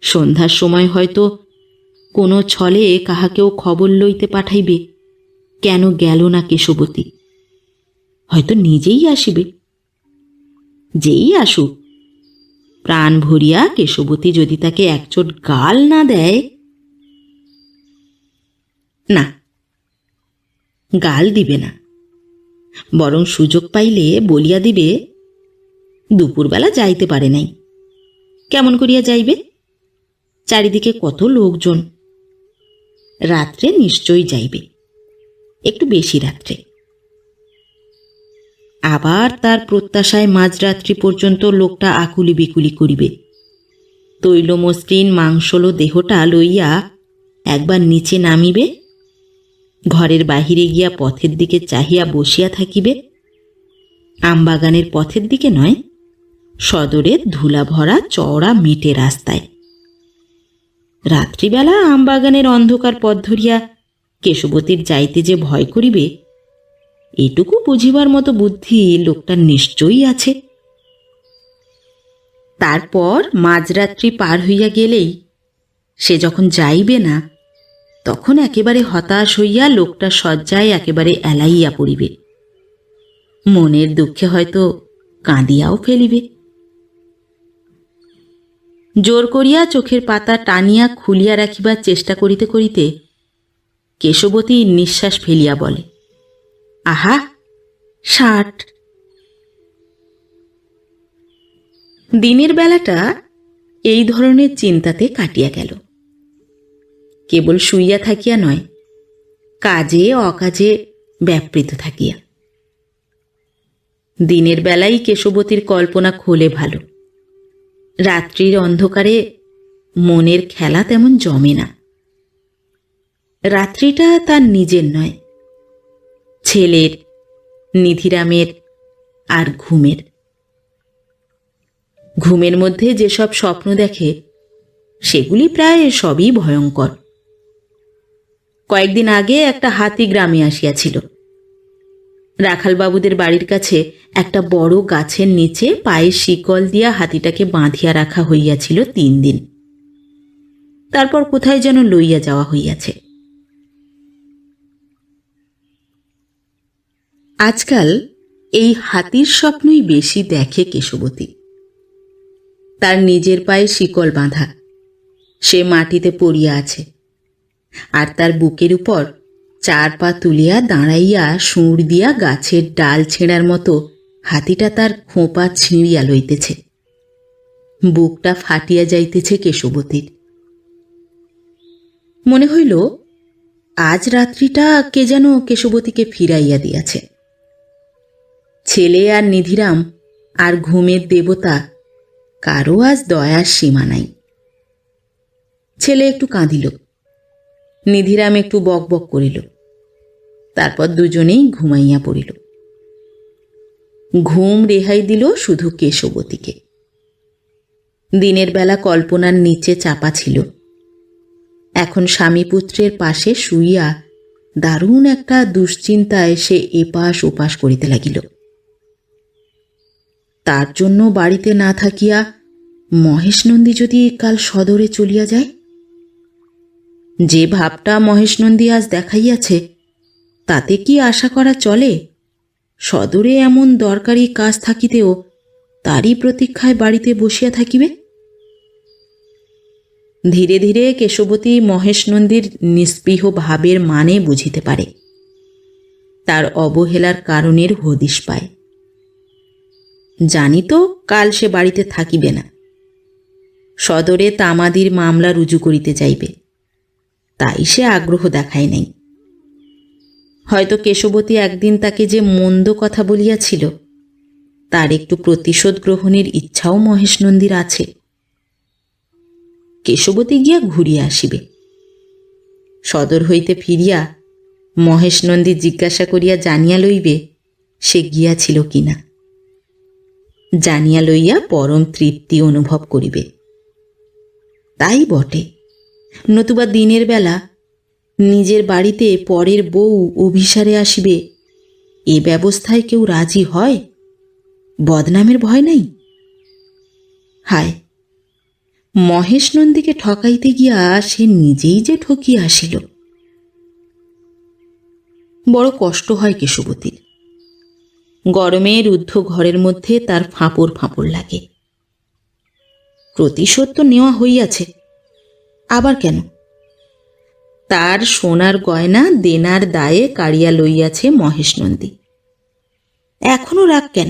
সন্ধ্যার সময় হয়তো কোনো ছলে কাহাকেও খবর লইতে পাঠাইবে, কেন গেল না কেশবতী। হয়তো নিজেই আসিবে। যেই আসুক, প্রাণ ভরিয়া কেশবতী যদি তাকে একচোট গাল না দেয়। না, গাল দিবে না, বরং সুযোগ পাইলে বলিয়া দিবে, দুপুরবেলা যাইতে পারে নাই। কেমন করিয়া যাইবে? চারিদিকে কত লোকজন। রাত্রে নিশ্চয়ই যাইবে, একটু বেশি রাত্রে। আবার তার প্রত্যাশায় মাঝরাত্রি পর্যন্ত লোকটা আকুলি বিকুলি করিবে। তৈল মসৃণ মাংসলো দেহটা লইয়া একবার নিচে নামিবে, ঘরের বাহিরে গিয়া পথের দিকে চাহিয়া বসিয়া থাকিবে। আমবাগানের পথের দিকে নয়, সদরের ধুলা ভরা চওড়া মেটে রাস্তায়। রাত্রিবেলা আমবাগানের অন্ধকার পথ ধরিয়া কেশবতীর যাইতে যে ভয় করিবে, এটুকু বুঝিবার মতো বুদ্ধি লোকটার নিশ্চয়ই আছে। তারপর মাঝরাত্রি পার হইয়া গেলেই সে যখন যাইবে না, তখন একেবারে হতাশ হইয়া লোকটা শয্যায় একেবারে এলাইয়া পড়িবে। মনের দুঃখে হয়তো কাঁদিয়াও ফেলিবে। জোর করিয়া চোখের পাতা টানিয়া খুলিয়া রাখিবার চেষ্টা করিতে করিতে কেশবতী নিঃশ্বাস ফেলিয়া বলে, আহা, 60। দিনের বেলাটা এই ধরনের চিন্তাতে কাটিয়া গেল। কেবল শুইয়া থাকিয়া নয়, কাজে অকাজে ব্যাপৃত থাকিয়া। দিনের বেলায় কেশবতীর কল্পনা খোলে ভালো, রাত্রির অন্ধকারে মনের খেলা তেমন জমে না। রাত্রিটা তার নিজের নয়, ছেলের, নিধিরামের আর ঘুমের। ঘুমের মধ্যে যেসব স্বপ্ন দেখে সেগুলি প্রায় সবই ভয়ঙ্কর। কয়েকদিন আগে একটা হাতি গ্রামে আসিয়াছিল। রাখালবাবুদের বাড়ির কাছে একটা বড় গাছের নিচে পায়ে শিকল দিয়া হাতিটাকে বাঁধিয়া রাখা হইয়াছিল 3 দিন। তারপর কোথায় যেন লইয়া যাওয়া হইয়াছে। আজকাল এই হাতির স্বপ্নই বেশি দেখে কেশবতী। তার নিজের পায়ে শিকল বাঁধা, সে মাটিতে পড়িয়া আছে, আর তার বুকের উপর 4 পা তুলিয়া দাঁড়াইয়া সুর দিয়া গাছের ডাল ছেঁড়ার মতো হাতিটা তার খোঁপা ছিঁড়িয়া লইতেছে। বুকটা ফাটিয়া যাইতেছে কেশবতীর। মনে হইল আজ রাত্রিটা কে যেন কেশবতীকে ফিরাইয়া দিয়াছে। ছেলে আর নিধিরাম আর ঘুমের দেবতা, কারো আজ দয়ার সীমা নাই। ছেলে একটু কাঁদিল, নিধিরাম একটু বক বক করিল, তারপর দুজনেই ঘুমাইয়া পড়িল। ঘুম রেহাই দিল শুধু কেশবতীকে। দিনের বেলা কল্পনার নিচে চাপা ছিল, এখন স্বামী পুত্রের পাশে শুইয়া দারুণ একটা দুশ্চিন্তায় সে এপাশ ওপাশ করিতে লাগিল। তার জন্য বাড়িতে না থাকিয়া মহেশনন্দী যদি কাল সদরে চলিয়া যায়। যে ভাবটা মহেশনন্দী আজ দেখাইয়াছে, তাতে কি আশা করা চলে সদরে এমন দরকারি কাজ থাকিতেও তারই প্রতীক্ষায় বাড়িতে বসিয়া থাকিবে? ধীরে ধীরে কেশবতী মহেশনন্দীর নিস্পৃহ ভাবের মানে বুঝিতে পারে, তার অবহেলার কারণের হদিশ পায়। জানিত কাল সে বাড়িতে থাকিবে না, সদরে তামাদির মামলা রুজু করিতে যাইবে, তাই সে আগ্রহ দেখায় নাই। হয়তো কেশবতী একদিন তাকে যে মন্দ কথা বলিয়াছিল, তার একটু প্রতিশোধ গ্রহণের ইচ্ছাও মহেশনন্দীর আছে। কেশবতী গিয়া ঘুরিয়া আসিবে। সদর হইতে ফিরিয়া মহেশনন্দী জিজ্ঞাসা করিয়া জানিয়া লইবে সে গিয়াছিল কিনা। জানিয়া লইয়া পরম তৃপ্তি অনুভব করিবে। তাই বটে, নতুবা দিনের বেলা নিজের বাড়িতে পরের বউ অভিসারে আসিবে, এ ব্যবস্থায় কেউ রাজি হয়? বদনামের ভয় নাই? হায়, মহেশনন্দীকে ঠকাইতে গিয়া সে নিজেই যে ঠকিয়া আসিল। বড় কষ্ট হয় কেশবতীর। গরমে রুদ্ধ ঘরের মধ্যে তার ফাঁপড় ফাঁপড় লাগে। প্রতিশোধ তো নেওয়া হইয়াছে, আবার কেন? তার সোনার গয়না দেনার দায়ে কাড়িয়া লইয়াছে মহেশনন্দী, এখনো রাগ কেন?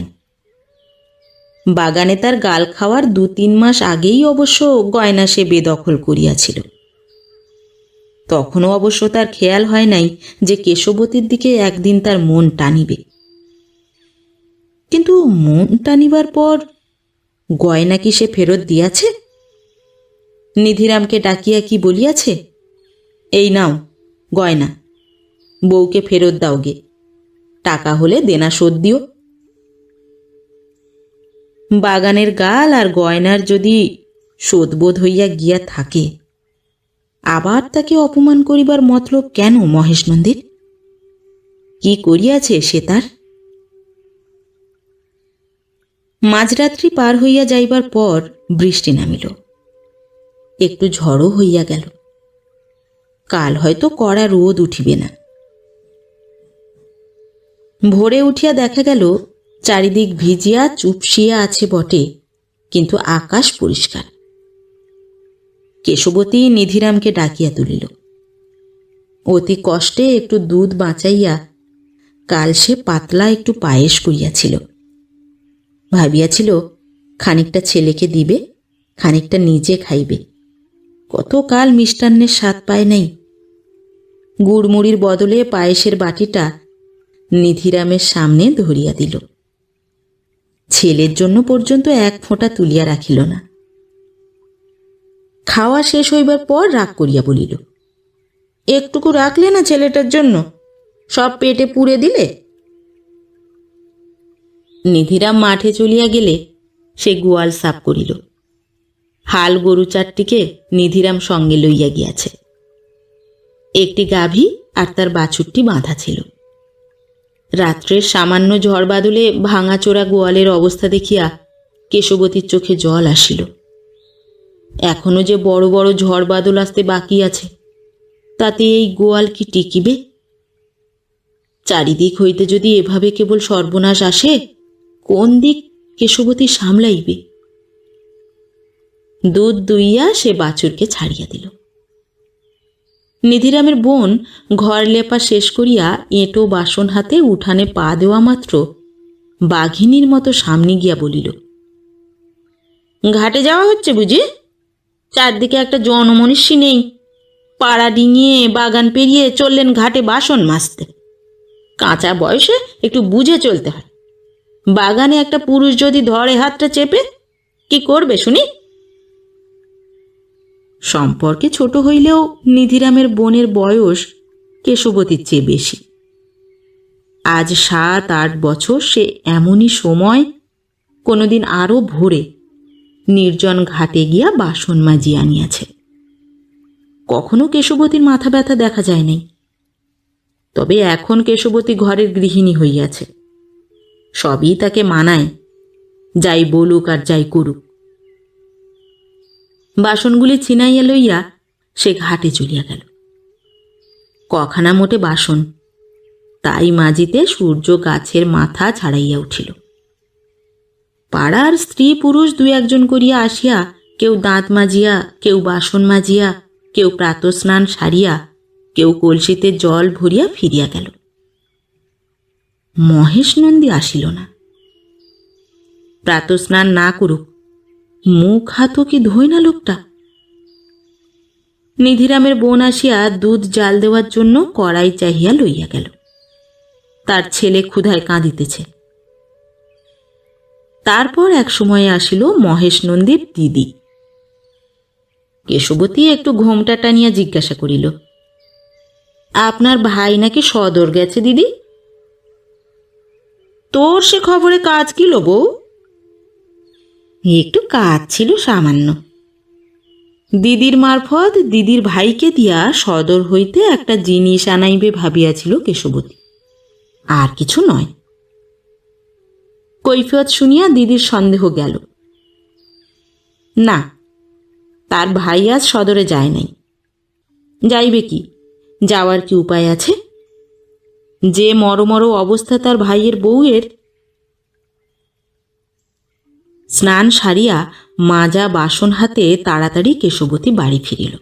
বাগানে তার গাল খাওয়ার 2-3 মাস আগেই অবশ্য গয়না সে বেদখল করিয়াছিল। তখনও অবশ্য তার খেয়াল হয় নাই যে কেশবতীর দিকে একদিন তার মন টানিবে। কিন্তু মন টানিবার পর গয়না কি সে ফেরত দিয়াছে? নিধিরামকে ডাকিয়া কি বলিয়াছে, এই নাও গয়না, বউকে ফেরত দাও গে, টাকা হলে দেনা শোধ দিও? বাগানের গাল আর গয়নার যদি শোধবোধ হইয়া গিয়া থাকে, আবার তাকে অপমান করিবার মতলব কেন মহেশনন্দীর? কি করিয়াছে সে তার? মাঝরাত্রি পার হইয়া যাইবার পর বৃষ্টি নামিল, একটু ঝড়ও হইয়া গেল। কাল হয়তো কড়া রোদ উঠিবে না। ভোরে উঠিয়া দেখা গেল চারিদিক ভিজিয়া চুপসিয়া আছে বটে, কিন্তু আকাশ পরিষ্কার। কেশবতী নিধিরামকে ডাকিয়া তুলিল। অতি কষ্টে একটু দুধ বাঁচাইয়া কাল সে পাতলা একটু পায়েস করিয়াছিল। ভাবিয়াছিল খানিকটা ছেলেকে দিবে, খানিকটা নিজে খাইবে। কতকাল মিষ্টান্নের স্বাদ পায় নাই। গুড়মুড়ির বদলে পায়েসের বাটিটা নিধিরামের সামনে ধরিয়া দিল। ছেলের জন্য পর্যন্ত 1 ফোঁটা তুলিয়া রাখিল না। খাওয়া শেষ হইবার পর রাগ করিয়া বলিল, একটুকু রাখলে না ছেলেটার জন্য, সব পেটে পুড়ে দিলে। নিধিরাম মাঠে চলিয়া গেলে সে গোয়াল সাফ করিল। হাল গরু 4টিকে নিধিরাম সঙ্গে লইয়া গিয়াছে। একটি গাভী আর তার বাছুরটি বাঁধা ছিল। রাত্রের সামান্য ঝড় বাদলে ভাঙাচোরা গোয়ালের অবস্থা দেখিয়া কেশবতীর চোখে জল আসিল। এখনো যে বড় বড় ঝড় বাদল আসতে বাকি আছে, তাতে এই গোয়াল কি টিকিবে? চারিদিক হইতে যদি এভাবে কেবল সর্বনাশ আসে, কোন দিক কেশবতী সামলাইবে? দুধ দুইয়া সে বাছুরকে ছাড়িয়া দিল। নিধিরামের বোন ঘর লেপা শেষ করিয়া এঁটো বাসন হাতে উঠানে পা দেওয়া মাত্র বাঘিনীর মতো সামনে গিয়া বলিল, ঘাটে যাওয়া হচ্ছে বুঝি? চারদিকে একটা জনমনীষী নেই, পাড়া ডিঙিয়ে বাগান পেরিয়ে চললেন ঘাটে বাসন মাজতে। কাঁচা বয়সে একটু বুঝে চলতে হয়। বাগানে একটা পুরুষ যদি ধরে হাতটা চেপে, কি করবে শুনি? সম্পর্কে ছোট হইলেও নিধিরামের বোনের বয়স কেশবতীর চেয়ে বেশি। আজ 7-8 বছর সে এমনই সময় কোনোদিন আরও ভোরে নির্জন ঘাটে গিয়া বাসন মাজিয়া আনিয়াছে। কখনো কেশবতীর মাথা ব্যথা দেখা যায় নাই। তবে এখন কেশবতী ঘরের গৃহিণী হইয়াছে, সবই তাকে মানায়, যাই বলুক আর যাই করুক। বাসনগুলি ছিনাইয়া লইয়া সে ঘাটে চলিয়া গেল। কখানা মোটে বাসন, তাই মাজিতে সূর্য গাছের মাথা ছাড়াইয়া উঠিল। পাড়ার স্ত্রী পুরুষ 2-1 করিয়া আসিয়া কেউ দাঁত মাজিয়া, কেউ বাসন মাজিয়া, কেউ প্রাতঃস্নান সারিয়া, কেউ কলসিতে জল ভরিয়া ফিরিয়া গেল। মহেশ নন্দী আসিল না। প্রাতঃস্নান না করুক, মুখ হাতও কি ধোয় না লোকটা? নিধিরামের বোন আসিয়া দুধ জাল দেওয়ার জন্য কড়াই চাহিয়া লইয়া গেল। তার ছেলে ক্ষুধায় কাঁদিতেছে। তারপর এক সময়ে আসিল মহেশ নন্দীর দিদি। কেশবতী একটু ঘোমটা টানিয়া জিজ্ঞাসা করিল, আপনার ভাই নাকি সদর গেছে দিদি? তোর সে খবরে কাজ কি লো বউ? একটু কাজ ছিল সামান্য। দিদির মারফত দিদির ভাইকে দিয়া সদর হইতে একটা জিনিস আনাইবে ভাবিয়াছিল কেশবতী, আর কিছু নয়। কৈফিয়ত শুনিয়া দিদির সন্দেহ গেল। না, তার ভাই আজ সদরে যায় নাই। যাইবে কি? যাওয়ার কি উপায় আছে? যে মরমর অবস্থা তার ভাইয়ের বউয়ের। স্নান সারিয়া মাজা বাসন হাতে তাড়াতাড়ি কেশবতী বাড়ি ফিরিল।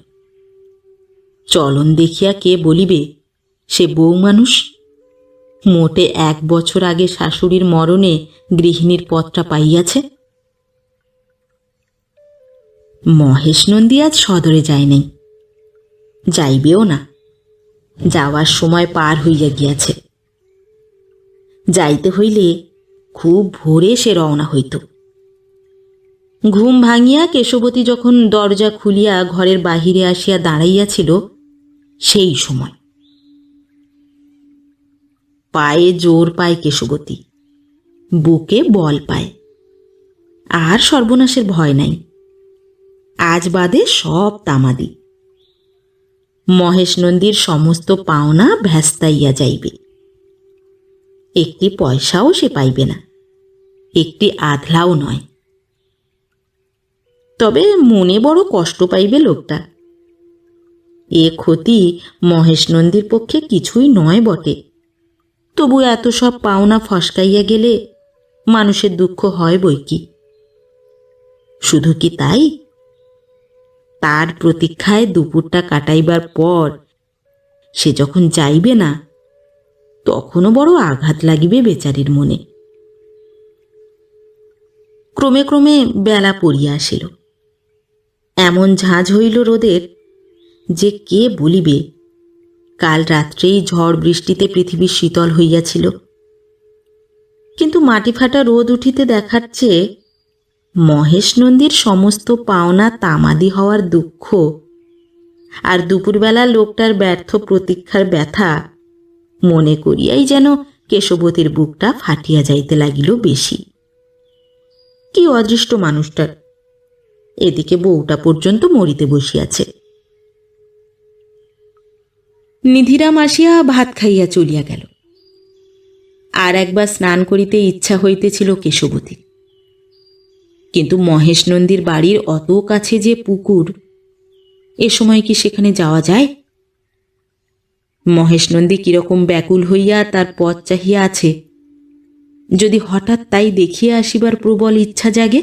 চলন দেখিয়া কে বলিবে সে বউ মানুষ? মোটে 1 বছর আগে শাশুড়ির মরণে গৃহিণীর পদটা পাইয়াছে। মহেশ নন্দী আজ সদরে যায় নাই, যাইবেও না। যাওয়ার সময় পার হইয়া গিয়াছে। যাইতে হইলে খুব ভোরে সে রওনা হইত। ঘুম ভাঙিয়া কেশবতী যখন দরজা খুলিয়া ঘরের বাহিরে আসিয়া দাঁড়াইয়াছিল, সেই সময় পায়ে জোর পায় কেশবতী, বুকে বল পায়। আর সর্বনাশের ভয় নাই। আজ বাদে সব তামাদি। মহেশ নন্দীর সমস্ত পাওনা ভ্যাস্তাইয়া যাইবে। একটি পয়সাও সে পাইবে না, একটি আধলাও নয়। তবে মনে বড় কষ্ট পাইবে লোকটা। এ ক্ষতি মহেশ নন্দীর পক্ষে কিছুই নয় বটে, তবু এত সব পাওনা ফসকাইয়া গেলে মানুষের দুঃখ হয় বইকি। শুধু কি তাই, তার প্রতীক্ষায় দুপুরটা কাটাইবার পর সে যখন যাইবে না, তখনও বড় আঘাত লাগিবে বেচারির মনে। ক্রমে ক্রমে বেলা পড়িয়া আসিল। এমন ঝাঁঝ হইল রোদের যে কে বলিবে। কাল রাত্রেই ঝড় বৃষ্টিতে পৃথিবী শীতল হইয়াছিল, কিন্তু মাটি ফাটা রোদ উঠিতে দেখার চেয়ে মহেশ নন্দীর সমস্ত পাওনা তামাদি হওয়ার দুঃখ আর দুপুরবেলা লোকটার ব্যর্থ প্রতীক্ষার ব্যথা মনে করিয়াই যেন কেশবতীর বুকটা ফাটিয়া যাইতে লাগিল বেশি। কি অদৃষ্ট মানুষটার! এদিকে বউটা পর্যন্ত মরিতে বসিয়াছে। নিধিরাম আসিয়া ভাত খাইয়া চলিয়া গেল। আর একবার স্নান করিতে ইচ্ছা হইতেছিল কেশবতীর। কিন্তু মহেশ নন্দীর বাড়ির অত কাছে যে পুকুর, এ সময় কি সেখানে যাওয়া যায়? মহেশ নন্দী কিরকম ব্যাকুল হইয়া তার পথ চাহিয়া আছে, যদি হঠাৎ তাই দেখিয়া আসিবার প্রবল ইচ্ছা জাগে,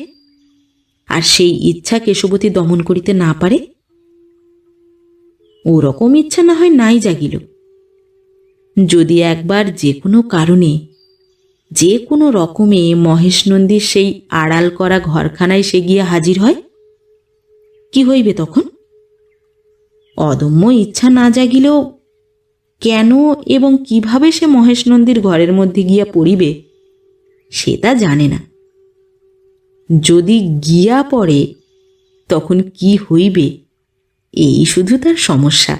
আর সেই ইচ্ছা কেশবতী দমন করিতে না পারে? ওরকম ইচ্ছা না হয় নাই জাগিল, যদি একবার যে কোনো কারণে, যে কোনো রকমে মহেশ নন্দীর সেই আড়াল করা ঘরখানায় সে গিয়া হাজির হয়, কি হইবে তখন? অদম্য ইচ্ছা না জাগিলেও কেন এবং কিভাবে সে মহেশ নন্দীর ঘরের মধ্যে গিয়া পড়িবে সেটা জানে না। যদি গিয়া পড়ে তখন কি হইবে, এই শুধু তার সমস্যা,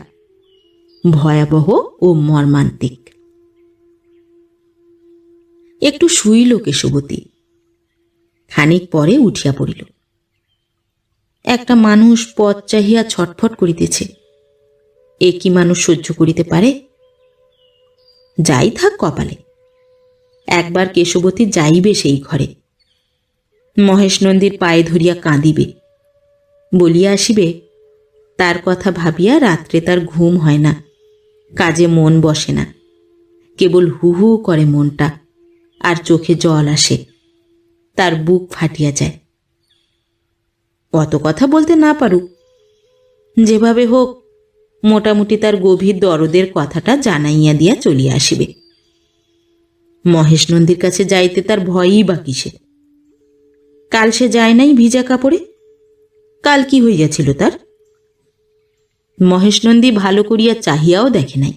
ভয়াবহ ও মর্মান্তিক। একটু শুইল কেশবতী, খানিক পরে উঠিয়া পড়িল। একটা মানুষ পথ চাহিয়া ছটফট করিতেছে, এ কি মানুষ সহ্য করিতে পারে? যাই থাক কপালে, একবার কেশবতী যাইবে সেই ঘরে, মহেশ নন্দীর পায়ে ধরিয়া কাঁদিবে, বলিয়া আসিবে তার কথা ভাবিয়া রাত্রে তার ঘুম হয় না, কাজে মন বসে না, কেবল হু হু করে মনটা, আর চোখে জল আসে, তার বুক ফাটিয়া যায়। অত কথা বলতে না পারুক, যেভাবে হোক মোটামুটি তার গভীর দরদের কথাটা জানাইয়া দিয়া চলিয়া আসিবে। মহেশ নন্দীর কাছে যাইতে তার ভয়ই বা কিসে? কাল সে যায় নাই ভিজা কাপড়ে, কাল কি হইয়াছিল তার? মহেশ নন্দী ভালো করিয়া চাহিয়াও দেখে নাই।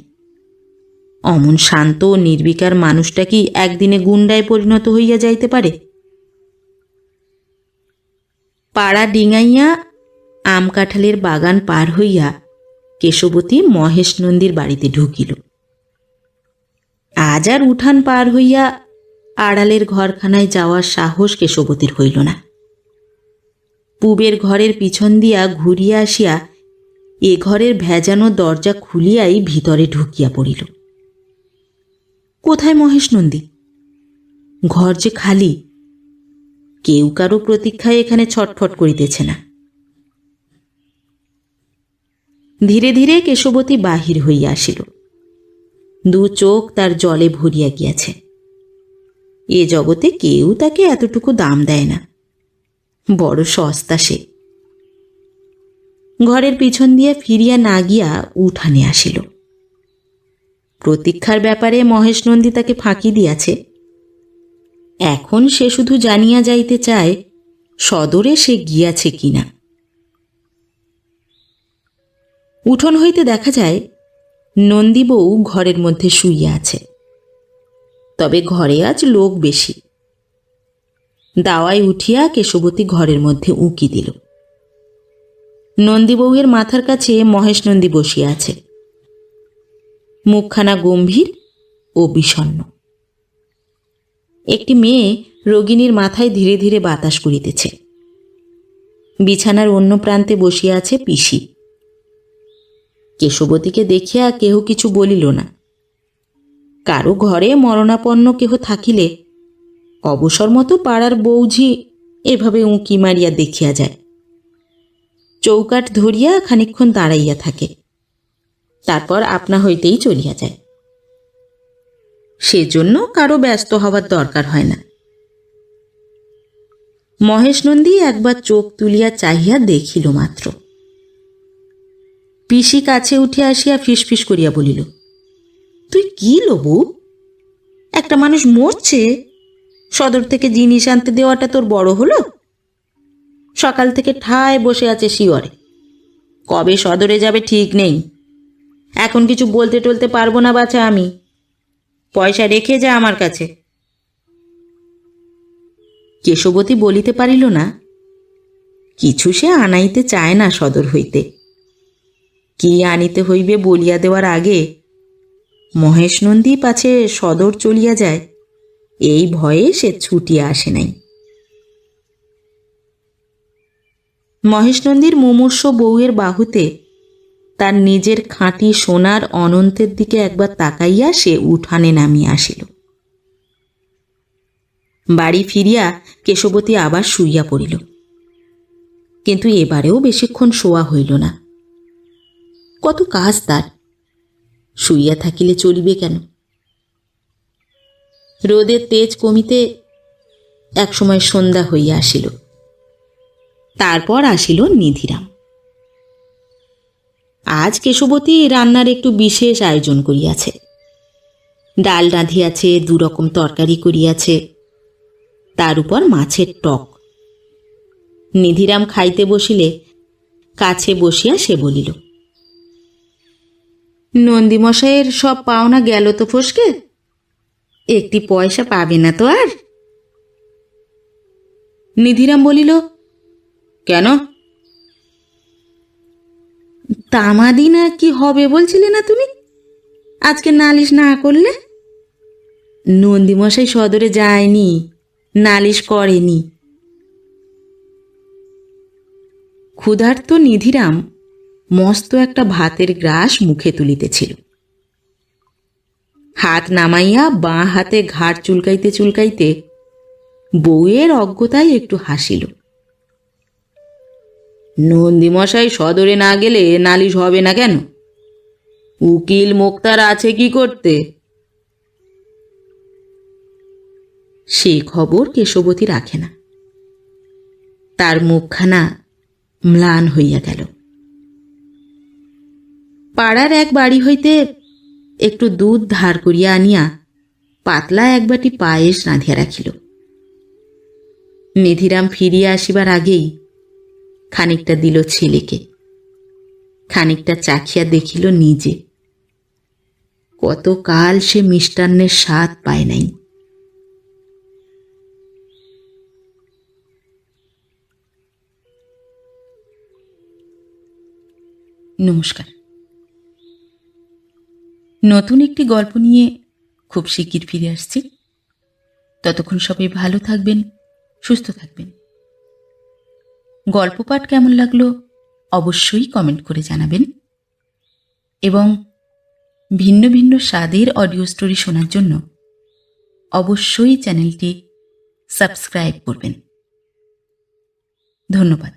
অমন শান্ত ও নির্বিকার মানুষটা কি একদিনে গুন্ডায় পরিণত হইয়া যাইতে পারে? পাড়া ডিঙাইয়া আম কাঁঠালের বাগান পার হইয়া কেশবতী মহেশ নন্দীর বাড়িতে ঢুকিল। আজ আর উঠান পার হইয়া আড়ালের ঘরখানায় যাওয়ার সাহস কেশবতীর হইল না। পূবের ঘরের পিছন দিয়া ঘুরিয়া আসিয়া এ ঘরের ভেজানো দরজা খুলিয়াই ভিতরে ঢুকিয়া পড়িল। কোথায় মহেশ নন্দী? ঘর যে খালি, কেউ কারো প্রতীক্ষায় এখানে ছটফট করিতেছে না। ধীরে ধীরে কেশবতী বাহির হইয়া আসিল, দু চোখ তার জলে ভরিয়া গিয়াছে। এ জগতে কেউ তাকে এতটুকু দাম দেয় না, বড় সস্তা সে। ঘরের পিছন দিয়া ফিরিয়া না গিয়া উঠানে আসিল। প্রতীক্ষার ব্যাপারে মহেশ নন্দী তাকে ফাঁকি দিয়াছে, এখন সে শুধু জানিয়া যাইতে চায় সদরে সে গিয়াছে কিনা। উঠোন হইতে দেখা যায় নন্দী বউ ঘরের মধ্যে শুইয়া আছে, তবে ঘরে আজ লোক বেশি। দাওয়ায় উঠিয়া কেশবতী ঘরের মধ্যে উঁকি দিল। নন্দী বউয়ের মাথার কাছে মহেশ নন্দী বসিয়া আছে, মুখখানা গম্ভীর ও বিষণ্ণ। একটি মেয়ে রোগিণীর মাথায় ধীরে ধীরে বাতাস করিতেছে। বিছানার অন্য প্রান্তে বসিয়া আছে পিসি। কেশবতীকে দেখিয়া কেহ কিছু বলিল না। কারো ঘরে মরণাপন্ন কেহ থাকিলে অবসর মতো পাড়ার বৌঝি এভাবে উঁকি মারিয়া দেখিয়া যায়, চৌকাঠ ধরিয়া খানিকক্ষণ দাঁড়াইয়া থাকে, তারপর আপনা হইতেই চলিয়া যায়। সেজন্য কারো ব্যস্ত হবার দরকার হয় না। মহেশ নন্দী একবার চোখ তুলিয়া চাহিয়া দেখিল মাত্র। পিসি কাছে উঠে আসিয়া ফিসফিস করিয়া বলিল, তুই কি লবু? একটা মানুষ মরছে, সদর থেকে জিনিস আনতে দেওয়াটা তোর বড় হলো? সকাল থেকে ঠায় বসে আছে শিয়রে, কবে সদরে যাবে ঠিক নেই। এখন কিছু বলতে টলতে পারবো না বাছা আমি, পয়সা রেখে যা আমার কাছে। কেশবতী বলিতে পারিল না, কিছু সে আনাইতে চায় না সদর হইতে। কি আনিতে হইবে বলিয়া দেওয়ার আগে মহেশ নন্দী পাছে সদর চলিয়া যায়, এই ভয়ে সে ছুটিয়া আসে নাই। মহেশ নন্দীর মুমূর্ষ বউয়ের বাহুতে তার নিজের খাঁটি সোনার অনন্তের দিকে একবার তাকাইয়া সে উঠানে নামিয়া আসিল। বাড়ি ফিরিয়া কেশবতী আবার শুইয়া পড়িল, কিন্তু এবারেও বেশিক্ষণ শোয়া হইল না। কত কাজ তার, শুইয়া থাকিলে চলিবে কেন? রোদের তেজ কমিতে একসময় সন্ধ্যা হইয়া আসিল। তারপর আসিল নিধিরাম। আজ কেশবতী রান্নার একটু বিশেষ আয়োজন করিয়াছে। ডাল রাঁধিয়াছে, 2 রকম তরকারি করিয়াছে, তার উপর মাছের টক। নিধিরাম খাইতে বসিলে কাছে বসিয়া সে বলিল, নন্দীমশাইয়ের সব পাওনা গেল তো ফসকে? একটি পয়সা পাবে না তো আর? নিধিরাম বলিল, কেন? তামাদি না কি হবে বলছিলে না তুমি? আজকে নালিশ না করলে? নন্দীমশাই সদরে যায়নি, নালিশ করেনি। ক্ষুধার্ত নিধিরাম মস্ত একটা ভাতের গ্রাস মুখে তুলিতেছিল। হাত নামাইয়া বাঁ হাতে ঘাড় চুলকাইতে চুলকাইতে বউয়ের অজ্ঞতায় একটু হাসিল। নন্দীমশাই সদরে না গেলে নালিশ হবে না কেন? উকিল মোক্তার আছে কি করতে? সে খবর কেশবতী রাখে না। তার মুখখানা ম্লান হইয়া গেল। পাড়ার এক বাড়ি হইতে একটু দুধ ধার করিয়া আনিয়া পাতলা এক বাটি পায়েস রাঁধিয়া রাখিল। নিধিরাম ফিরিয়া আসিবার আগেই খানিকটা দিল ছেলেকে, খানিকটা চাখিয়া দেখিল নিজে। কতকাল সে মিষ্টান্নের স্বাদ পায় নাই। নমস্কার। নতুন একটি গল্প নিয়ে খুব শিগগির ফিরে আসছি। ততক্ষণ সবাই ভালো থাকবেন, সুস্থ থাকবেন। গল্প পাঠ কেমন লাগলো অবশ্যই কমেন্ট করে জানাবেন, এবং ভিন্ন ভিন্ন স্বাদের অডিও স্টোরি শোনার জন্য অবশ্যই চ্যানেলটি সাবস্ক্রাইব করবেন। ধন্যবাদ।